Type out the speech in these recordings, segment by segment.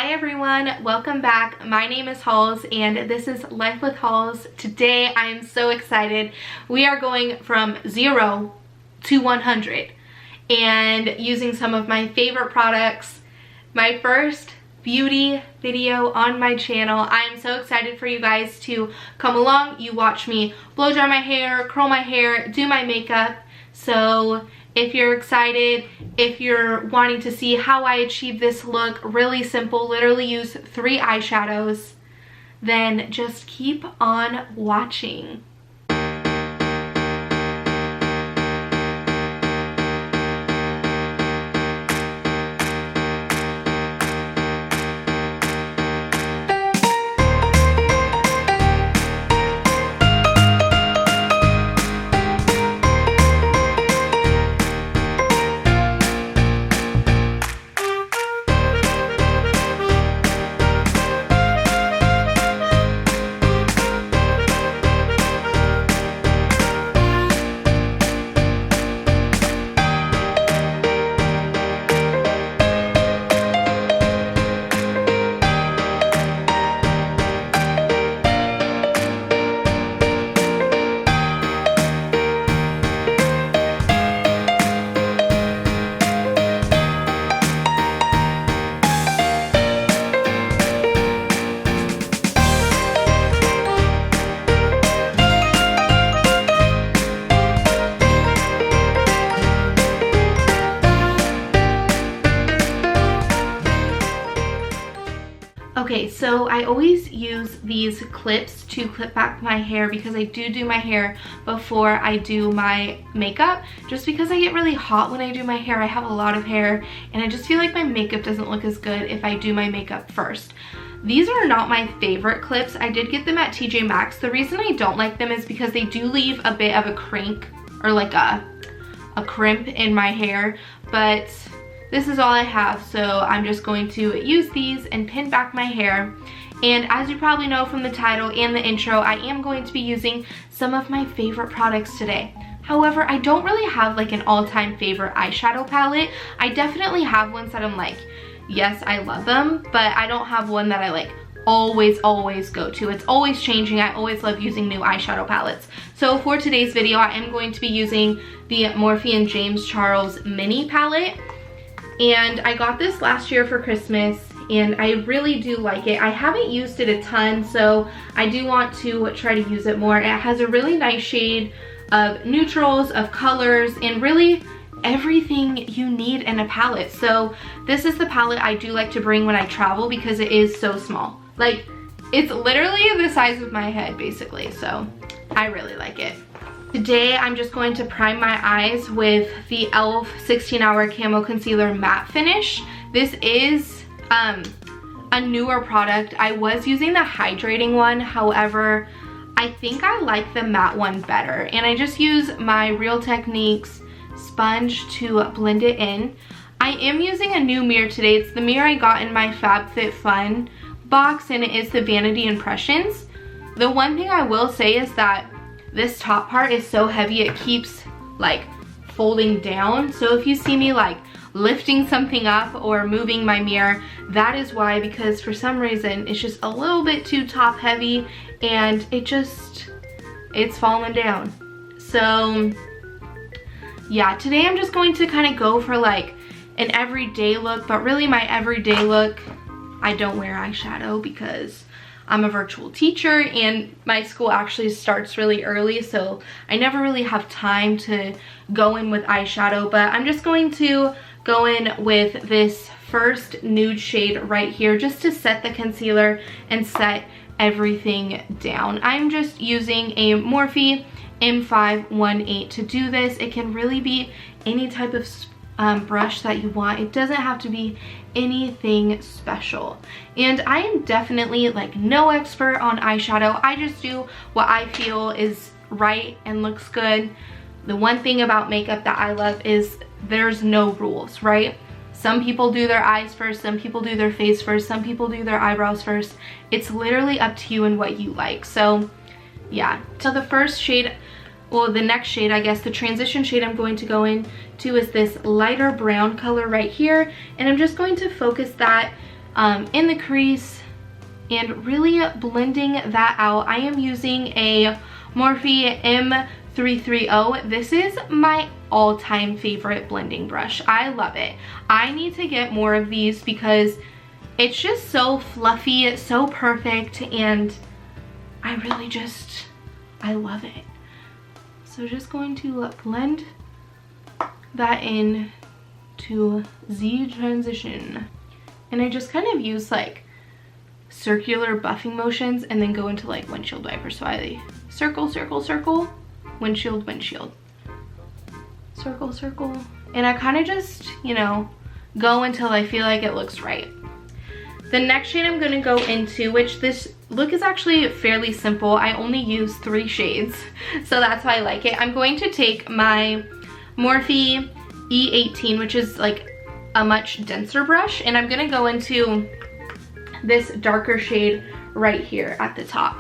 Hi everyone, welcome back. My name is Holls and this is Life with Holls. Today I am so excited. We are going from 0 to 100 and using some of my favorite products. My first beauty video on my channel. I am so excited for you guys to come along. You watch me blow dry my hair, curl my hair, do my makeup. So if you're excited, if you're wanting to see how I achieve this look, really simple, literally use 3 eyeshadows, then just keep on watching. Okay, so I always use these clips to clip back my hair because I do my hair before I do my makeup, just because I get really hot when I do my hair. I have a lot of hair and I just feel like my makeup doesn't look as good if I do my makeup first. These are not my favorite clips. I did get them at TJ Maxx. The reason I don't like them is because they do leave a bit of a crink or like a crimp in my hair, but this is all I have, so I'm just going to use these and pin back my hair. And as you probably know from the title and the intro, I am going to be using some of my favorite products today. However, I don't really have like an all-time favorite eyeshadow palette. I definitely have ones that I'm like, yes, I love them, but I don't have one that I like always go to. It's always changing. I always love using new eyeshadow palettes. So for today's video, I am going to be using the Morphe and James Charles mini palette. And I got this last year for Christmas and I really do like it. I haven't used it a ton, so I do want to try to use it more. It has a really nice shade of neutrals, of colors, and really everything you need in a palette. So this is the palette I do like to bring when I travel because it is so small. Like, it's literally the size of my head basically, so I really like it. Today, I'm just going to prime my eyes with the e.l.f. 16-Hour Camo Concealer Matte Finish. This is a newer product. I was using the hydrating one, however, I think I like the matte one better. And I just use my Real Techniques sponge to blend it in. I am using a new mirror today. It's the mirror I got in my FabFitFun box, and it is the Vanity Impressions. The one thing I will say is that this top part is so heavy it keeps like folding down. So if you see me like lifting something up or moving my mirror, that is why, because for some reason it's just a little bit too top heavy and it's falling down. So yeah, today I'm just going to kind of go for like an everyday look, but really my everyday look, I don't wear eyeshadow because I'm a virtual teacher and my school actually starts really early, so I never really have time to go in with eyeshadow, but I'm just going to go in with this first nude shade right here just to set the concealer and set everything down. I'm just using a Morphe M518 to do this. It can really be any type of brush that you want. It doesn't have to be anything special. And I am definitely like no expert on eyeshadow. I just do what I feel is right and looks good. The one thing about makeup that I love is there's no rules, right? Some people do their eyes first, some people do their face first, some people do their eyebrows first. It's literally up to you and what you like. So yeah, so the first shade, well, the next shade, I guess, the transition shade I'm going to go into is this lighter brown color right here. And I'm just going to focus that in the crease and really blending that out. I am using a Morphe M330. This is my all-time favorite blending brush. I love it. I need to get more of these because it's just so fluffy, so perfect, and I really just, I love it. So just going to blend that in to Z transition. And I just kind of use like circular buffing motions and then go into like windshield wiper. So I circle, circle, circle, windshield, windshield, circle, circle. And I kind of just, you know, go until I feel like it looks right. The next shade I'm gonna go into, which this look is actually fairly simple. I only use 3 shades, so that's why I like it. I'm going to take my Morphe E18, which is like a much denser brush, and I'm gonna go into this darker shade right here at the top.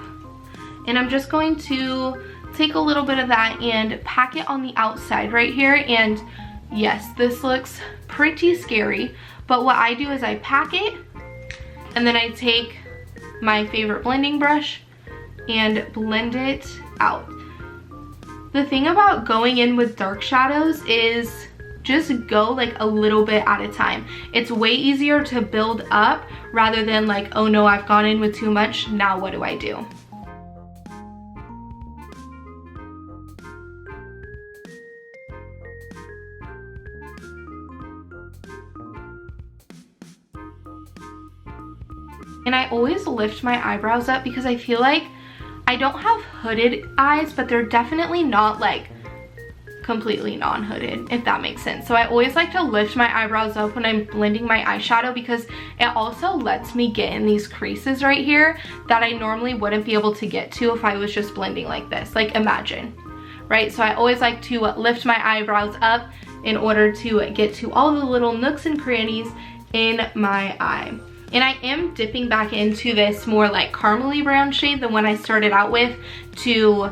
And I'm just going to take a little bit of that and pack it on the outside right here. And yes, this looks pretty scary, but what I do is I pack it, and then I take my favorite blending brush and blend it out. The thing about going in with dark shadows is just go like a little bit at a time. It's way easier to build up rather than like, oh no, I've gone in with too much, now what do I do? And I always lift my eyebrows up because I feel like I don't have hooded eyes, but they're definitely not like completely non-hooded, if that makes sense. So I always like to lift my eyebrows up when I'm blending my eyeshadow because it also lets me get in these creases right here that I normally wouldn't be able to get to if I was just blending like this. Like imagine, right? So I always like to lift my eyebrows up in order to get to all the little nooks and crannies in my eye. And I am dipping back into this more like caramely brown shade, the one I started out with, to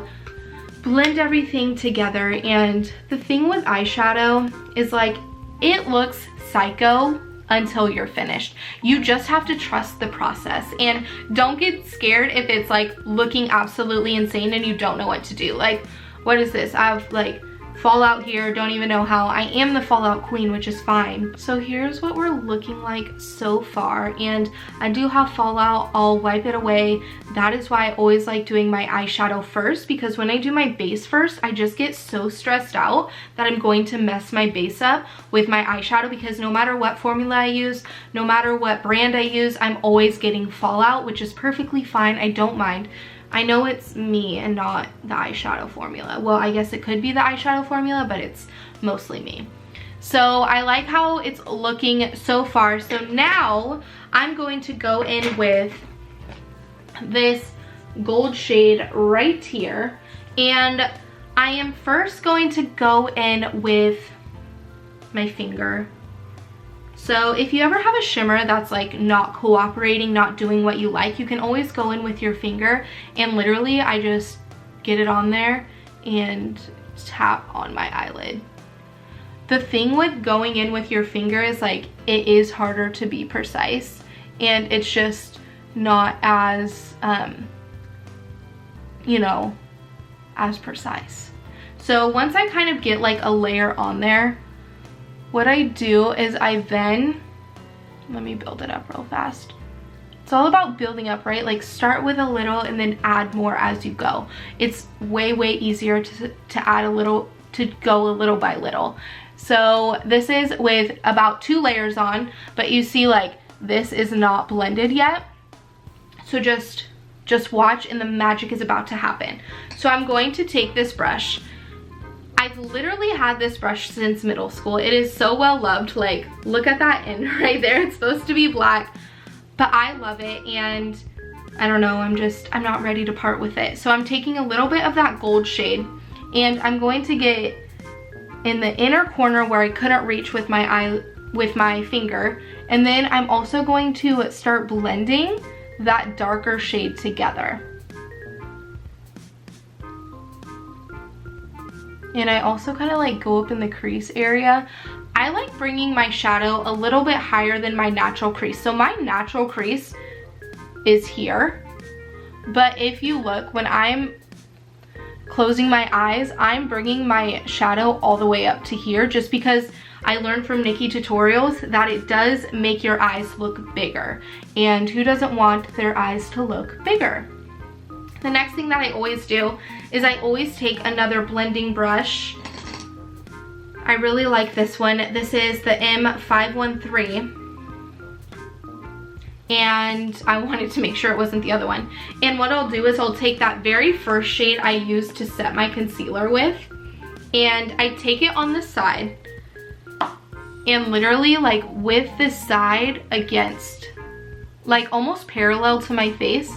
blend everything together. And the thing with eyeshadow is like, it looks psycho until you're finished. You just have to trust the process, and don't get scared if it's like looking absolutely insane and you don't know what to do. Like, what is this? I have like fallout here, don't even know how. I am the fallout queen, which is fine. So here's what we're looking like so far, and I do have fallout. I'll wipe it away. That is why I always like doing my eyeshadow first, because when I do my base first, I just get so stressed out that I'm going to mess my base up with my eyeshadow, because no matter what formula I use, no matter what brand I use, I'm always getting fallout, which is perfectly fine. I don't mind. I know it's me and not the eyeshadow formula. Well, I guess it could be the eyeshadow formula, but it's mostly me. So I like how it's looking so far. So now I'm going to go in with this gold shade right here. And I am first going to go in with my finger. So if you ever have a shimmer that's like not cooperating, not doing what you like, you can always go in with your finger, and literally I just get it on there and tap on my eyelid. The thing with going in with your finger is like, it is harder to be precise, and it's just not as, you know, as precise. So once I kind of get like a layer on there, what I do is I then, let me build it up real fast. It's all about building up, right? Like start with a little and then add more as you go. It's way, way easier to add a little, to go a little by little. So this is with about 2 layers on, but you see like this is not blended yet. So just watch, and the magic is about to happen. So I'm going to take this brush. I've literally had this brush since middle school. It is so well loved. Like, look at that end right there. It's supposed to be black, but I love it, and I don't know, I'm not ready to part with it. So I'm taking a little bit of that gold shade, and I'm going to get in the inner corner where I couldn't reach with my finger, and then I'm also going to start blending that darker shade together. And I also kind of like go up in the crease area. I like bringing my shadow a little bit higher than my natural crease. So my natural crease is here, but if you look, when I'm closing my eyes, I'm bringing my shadow all the way up to here, just because I learned from Nikki tutorials that it does make your eyes look bigger, and who doesn't want their eyes to look bigger? The next thing that I always do is I always take another blending brush. I really like this one. This is the M513. And I wanted to make sure it wasn't the other one. And what I'll do is I'll take that very first shade I used to set my concealer with, and I take it on the side, and literally like with the side against, like almost parallel to my face,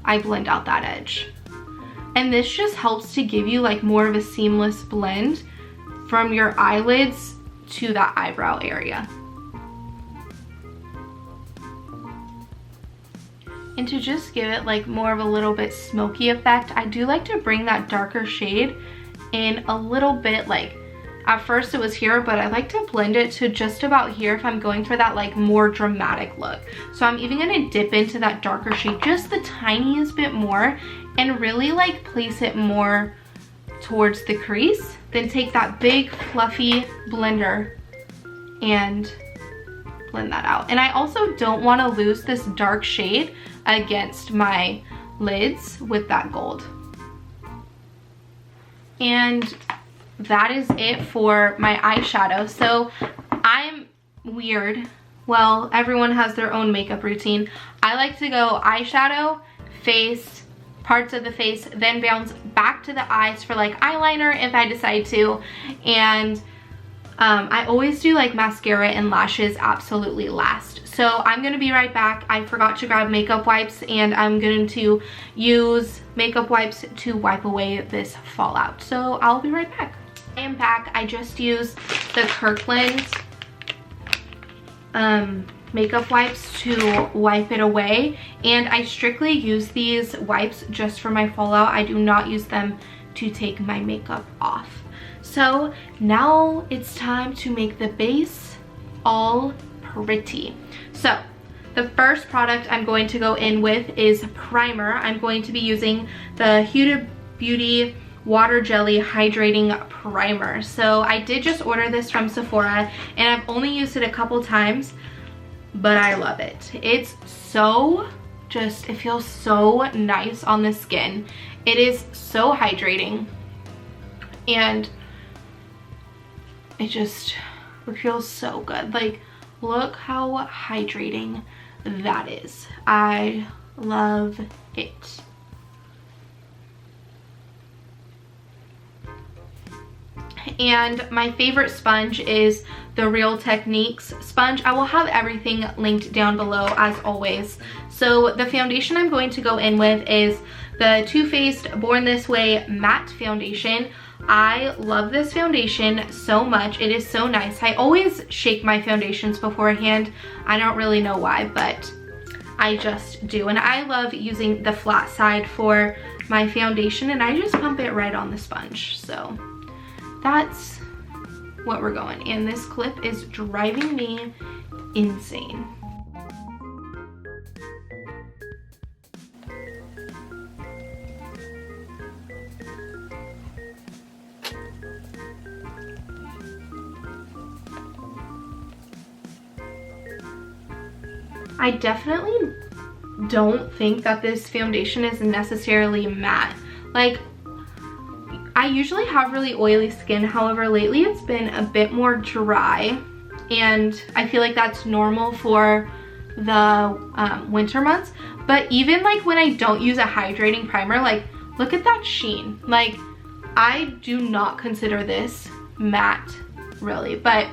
I blend out that edge. And this just helps to give you like more of a seamless blend from your eyelids to that eyebrow area. And to just give it like more of a little bit smoky effect, I do like to bring that darker shade in a little bit. Like at first it was here, but I like to blend it to just about here if I'm going for that like more dramatic look. So I'm even gonna dip into that darker shade just the tiniest bit more and really like place it more towards the crease. Then take that big fluffy blender and blend that out. And I also don't want to lose this dark shade against my lids with that gold. And that is it for my eyeshadow. So I'm weird. Well, everyone has their own makeup routine. I like to go eyeshadow, face, parts of the face, then bounce back to the eyes for like eyeliner if I decide to. And I always do like mascara and lashes absolutely last. So I'm gonna be right back. I forgot to grab makeup wipes, and I'm going to use makeup wipes to wipe away this fallout. So I'll be right back. I am back. I just used the Kirkland makeup wipes to wipe it away, and I strictly use these wipes just for my fallout. I do not use them to take my makeup off. So now it's time to make the base all pretty. So the first product I'm going to go in with is primer. I'm going to be using the Huda Beauty Water Jelly Hydrating Primer. So I did just order this from Sephora, and I've only used it a couple times, but I love it. It's so it feels so nice on the skin. It is so hydrating, and it feels so good. Like, look how hydrating that is. I love it. And my favorite sponge is the Real Techniques sponge. I will have everything linked down below as always. So the foundation I'm going to go in with is the Too Faced Born This Way Matte Foundation. I love this foundation so much. It is so nice. I always shake my foundations beforehand. I don't really know why, but I just do. And I love using the flat side for my foundation, and I just pump it right on the sponge. So that's what we're going. And this clip is driving me insane. I definitely don't think that this foundation is necessarily matte. Like, I usually have really oily skin, however lately it's been a bit more dry, and I feel like that's normal for the winter months. But even like when I don't use a hydrating primer, like look at that sheen. Like, I do not consider this matte really, but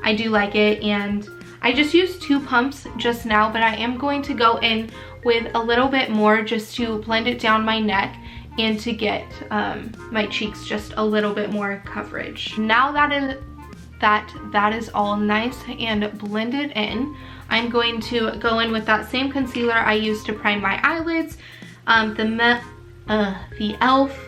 I do like it. And I just used 2 pumps just now, but I am going to go in with a little bit more just to blend it down my neck and to get my cheeks just a little bit more coverage. Now that is all nice and blended in, I'm going to go in with that same concealer I used to prime my eyelids, the e.l.f.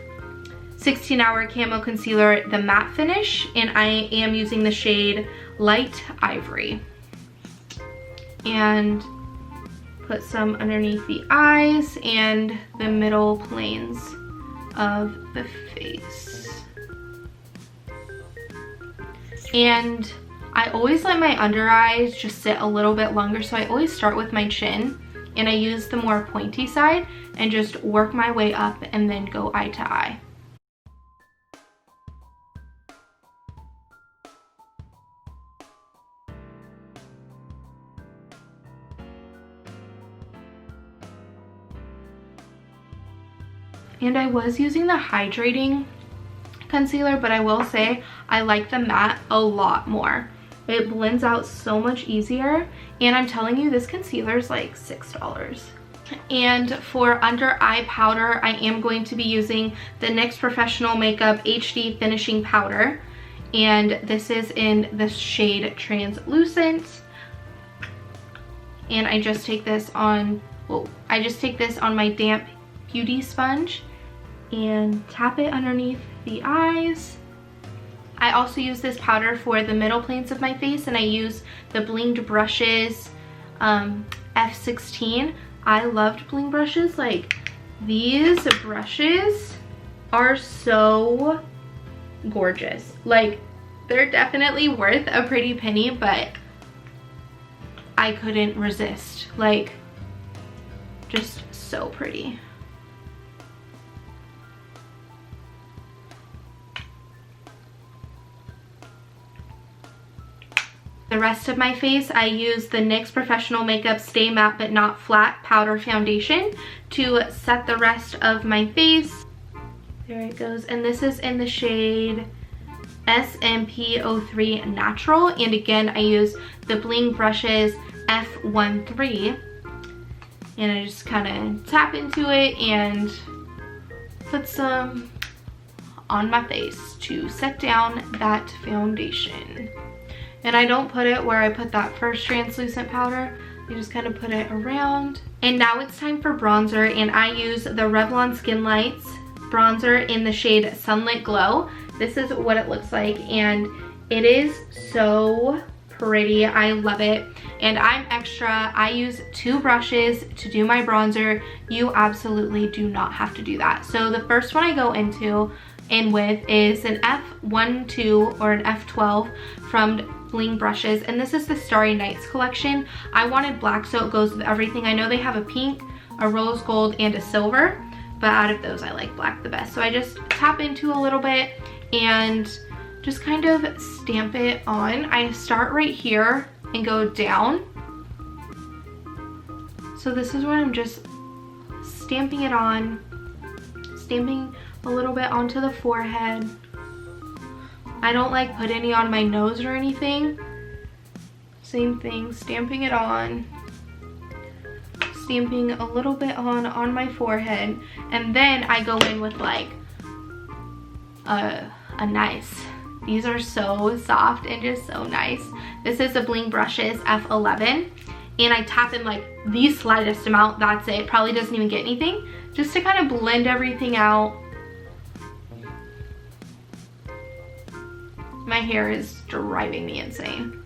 16-Hour Camo Concealer, the matte finish, and I am using the shade Light Ivory. And put some underneath the eyes and the middle planes of the face. And I always let my under eyes just sit a little bit longer, so I always start with my chin and I use the more pointy side and just work my way up and then go eye to eye. And I was using the hydrating concealer, but I will say I like the matte a lot more. It blends out so much easier, and I'm telling you, this concealer is like $6. And for under eye powder, I am going to be using the NYX Professional Makeup HD Finishing Powder, and this is in the shade Translucent. And I just take this on, my damp beauty sponge and tap it underneath the eyes. I also use this powder for the middle planes of my face, and I use the Blinged Brushes F16. I loved bling brushes. Like, these brushes are so gorgeous. Like, they're definitely worth a pretty penny, but I couldn't resist. Like, just so pretty. The rest of my face, I use the NYX Professional Makeup Stay Matte But Not Flat Powder Foundation to set the rest of my face. There it goes. And this is in the shade SMP03 Natural. And again, I use the Bling Brushes F13. And I just kind of tap into it and put some on my face to set down that foundation. And I don't put it where I put that first translucent powder. I just kind of put it around. And now it's time for bronzer, and I use the Revlon Skin Lights bronzer in the shade Sunlit Glow. This is what it looks like, and it is so pretty. I love it. And I'm extra. I use 2 brushes to do my bronzer. You absolutely do not have to do that. So the first one I go in with is an F12 or an F12 from Bling Brushes, and this is the Starry Nights collection. I wanted black so it goes with everything. I know they have a pink, a rose gold, and a silver, but out of those I like black the best. So I just tap into a little bit and just kind of stamp it on. I start right here and go down. So this is where I'm just stamping it on, stamping a little bit onto the forehead. I don't like put any on my nose or anything. Same thing, stamping it on, stamping a little bit on my forehead, and then I go in with like a nice, these are so soft and just so nice. This is the Bling Brushes F11, and I tap in like the slightest amount, that's it, probably doesn't even get anything, just to kind of blend everything out. My hair is driving me insane.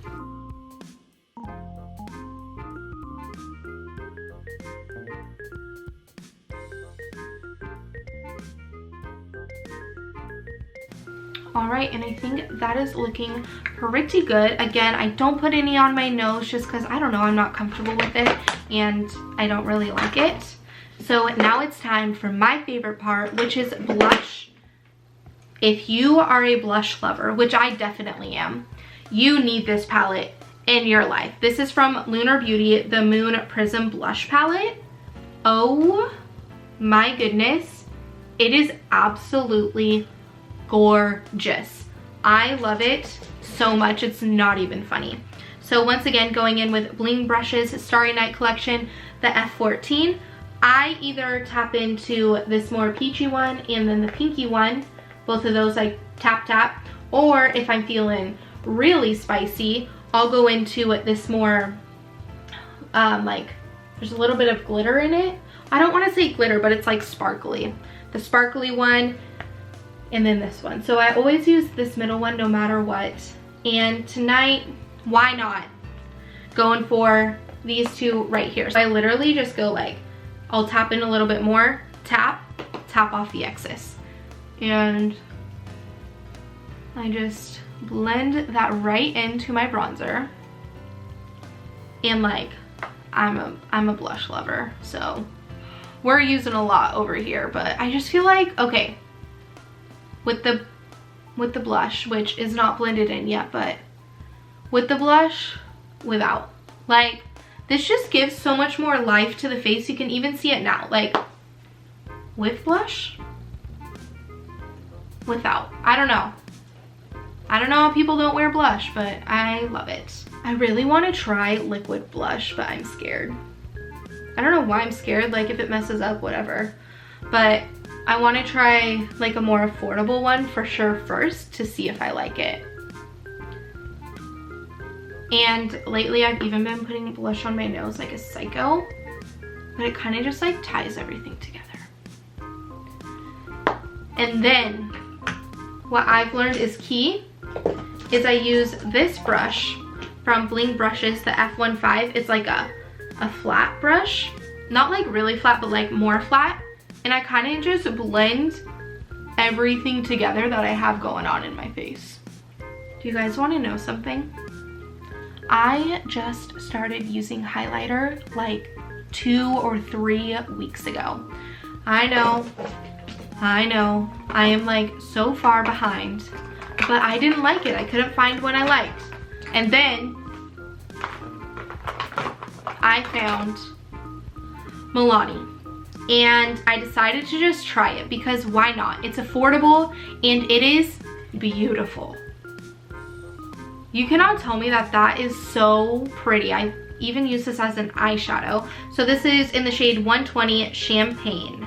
Alright, and I think that is looking pretty good. Again, I don't put any on my nose just because, I don't know, I'm not comfortable with it and I don't really like it. So now it's time for my favorite part, which is blush. If you are a blush lover, which I definitely am, you need this palette in your life. This is from Lunar Beauty, the Moon Prism Blush Palette. Oh my goodness. It is absolutely gorgeous. I love it so much, it's not even funny. So once again, going in with Bling Brushes Starry Night Collection, the F14. I either tap into this more peachy one and then the pinky one. Both of those I tap, or if I'm feeling really spicy, I'll go into this more, like, there's a little bit of glitter in it. I don't want to say glitter, but it's like sparkly. The sparkly one, and then this one. So I always use this middle one no matter what. And tonight, why not? Going for these two right here. So I literally just go like, I'll tap in a little bit more, tap off the excess. And I just blend that right into my bronzer. And like, I'm a blush lover, so we're using a lot over here, but I just feel like, okay, with the blush, which is not blended in yet, but with the blush, without, like, this just gives so much more life to the face. You can even see it now, like, with blush, without. I don't know how people don't wear blush, but I love it. I really want to try liquid blush, but I'm scared. I don't know why I'm scared, like if it messes up, whatever. But I want to try like a more affordable one for sure first to see if I like it. And lately I've even been putting blush on my nose like a psycho, but it kind of just like ties everything together. And then what I've learned is key is I use this brush from Bling Brushes, the F15. It's like a flat brush, not like really flat, but like more flat. And I kind of just blend everything together that I have going on in my face. Do you guys want to know something? I just started using highlighter like 2 or 3 weeks ago. I know, I am like so far behind, but I didn't like it. I couldn't find one I liked. And then I found Milani, and I decided to just try it because why not? It's affordable and it is beautiful. You cannot tell me that that is so pretty. I even use this as an eyeshadow. So this is in the shade 120 Champagne,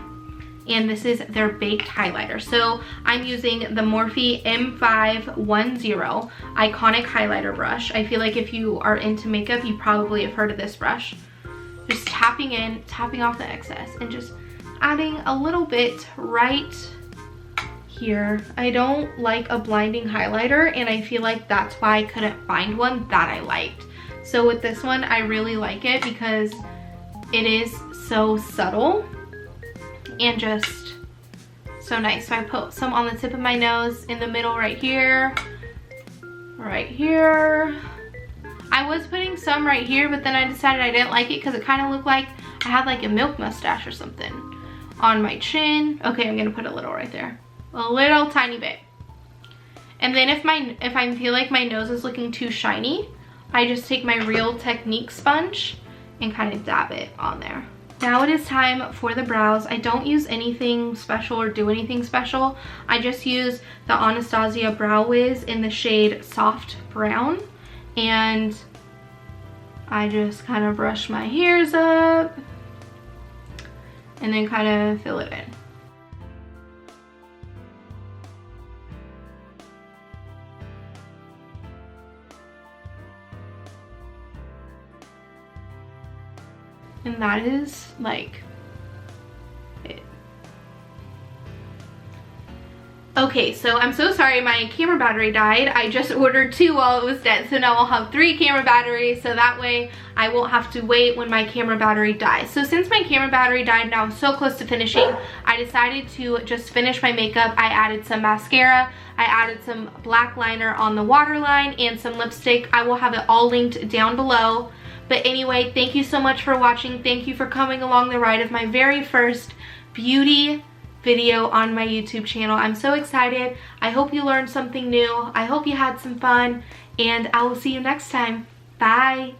and this is their baked highlighter. So I'm using the Morphe M510 iconic highlighter brush. I feel like if you are into makeup, you probably have heard of this brush. Just tapping in, tapping off the excess, and just adding a little bit right here. I don't like a blinding highlighter, and I feel like that's why I couldn't find one that I liked. So with this one, I really like it because it is so subtle and just so nice. So I put some on the tip of my nose, in the middle right here, right here. I was putting some right here, but then I decided I didn't like it because it kind of looked like I had like a milk mustache or something. On my chin. Okay, I'm gonna put a little right there. A little tiny bit. And then if I feel like my nose is looking too shiny, I just take my Real Technique sponge and kind of dab it on there. Now it is time for the brows. I don't use anything special or do anything special. I just use the Anastasia Brow Wiz in the shade Soft Brown. And I just kind of brush my hairs up and then kind of fill it in. And that is like it. Okay, so I'm so sorry my camera battery died. I just ordered 2 while it was dead, so now I'll have 3 camera batteries, so that way I won't have to wait when my camera battery dies. So since my camera battery died, now I'm so close to finishing, I decided to just finish my makeup. I added some mascara, I added some black liner on the waterline, and some lipstick. I will have it all linked down below. But anyway, thank you so much for watching. Thank you for coming along the ride of my very first beauty video on my YouTube channel. I'm so excited. I hope you learned something new. I hope you had some fun, and I will see you next time. Bye.